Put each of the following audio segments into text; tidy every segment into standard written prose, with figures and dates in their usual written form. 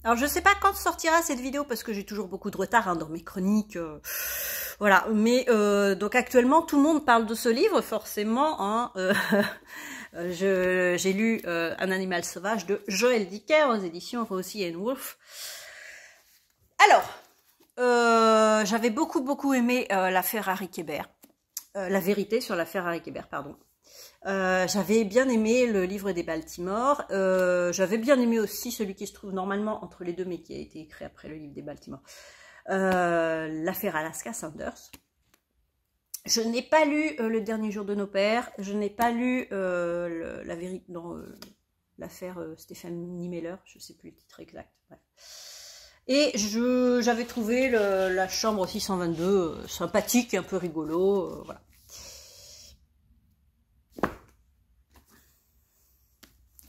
Alors je sais pas quand sortira cette vidéo parce que j'ai toujours beaucoup de retard hein, dans mes chroniques, voilà. Mais donc actuellement tout le monde parle de ce livre forcément. Hein, j'ai lu Un animal sauvage de Joël Dicker aux éditions Rosy and Wolf. Alors j'avais beaucoup aimé l'affaire Harry Kéber, la vérité sur l'affaire Harry Kéber, pardon. J'avais bien aimé le livre des Baltimore. J'avais bien aimé aussi celui qui se trouve normalement entre les deux, mais qui a été écrit après le livre des Baltimore. L'affaire Alaska Sanders. Je n'ai pas lu Le dernier jour de nos pères. Je n'ai pas lu la vérité dans l'affaire Stéphanie Meller. Je ne sais plus le titre exact. Bref. Et j'avais trouvé la chambre 622 sympathique, un peu rigolo. Voilà.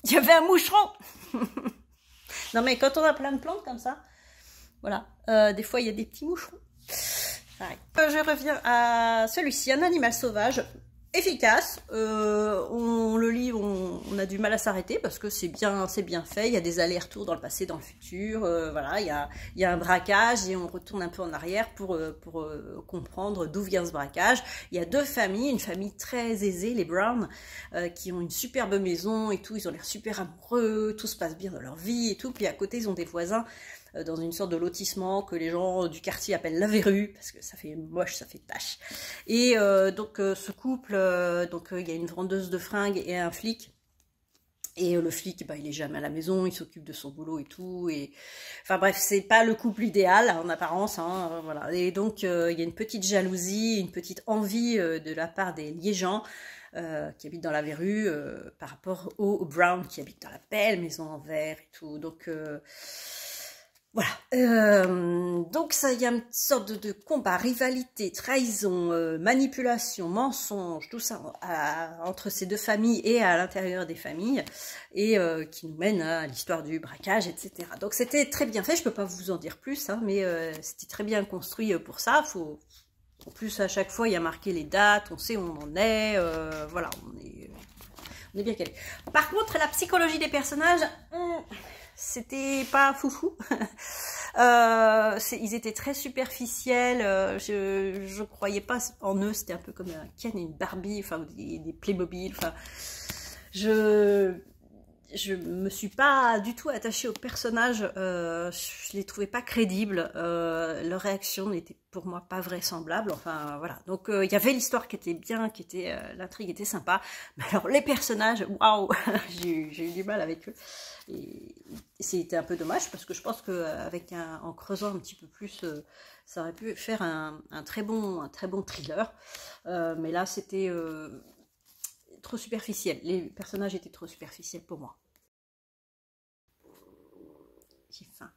Il y avait un moucheron. Non mais quand on a plein de plantes comme ça, voilà, des fois il y a des petits moucherons. Je reviens à celui-ci, Un animal sauvage, efficace. On le lit, on a du mal à s'arrêter parce que c'est bien fait. Il y a des allers-retours dans le passé, dans le futur. Voilà, il y a un braquage et on retourne un peu en arrière pour comprendre d'où vient ce braquage. Il y a deux familles, une famille très aisée, les Brown, qui ont une superbe maison et tout. Ils ont l'air super amoureux, tout se passe bien dans leur vie et tout. Puis à côté, ils ont des voisins dans une sorte de lotissement que les gens du quartier appellent la verrue, parce que ça fait moche, ça fait tache. Et donc ce couple, il y a une vendeuse de fringues et un flic. Et le flic, bah, il est jamais à la maison, il s'occupe de son boulot et tout. Et enfin bref, c'est pas le couple idéal en apparence, hein, voilà. Et donc il y a une petite jalousie, une petite envie de la part des Liégeans qui habitent dans la verrue par rapport aux Brown qui habitent dans la belle maison en verre et tout. Donc voilà, donc ça, il y a une sorte de combat, rivalité, trahison, manipulation, mensonge, tout ça entre ces deux familles et à l'intérieur des familles, et qui nous mène à l'histoire du braquage, etc. Donc c'était très bien fait, je peux pas vous en dire plus, hein, mais c'était très bien construit pour ça. En plus, à chaque fois, il y a marqué les dates, on sait où on en est, voilà, on est bien calé. Par contre, la psychologie des personnages... c'était pas foufou. Ils étaient très superficiels. Je croyais pas en eux. C'était un peu comme un Ken et une Barbie, enfin des Playmobil. Enfin, je me suis pas du tout attachée aux personnages. Je les trouvais pas crédibles. Leur réaction n'était pour moi pas vraisemblable. Enfin voilà. Donc il y avait l'histoire qui était bien, l'intrigue était sympa. Mais alors les personnages, waouh, j'ai eu du mal avec eux. Et c'était un peu dommage parce que je pense qu'avec en creusant un petit peu plus, ça aurait pu faire un très bon thriller. Mais là, c'était trop superficiel. Les personnages étaient trop superficiels pour moi. J'ai faim.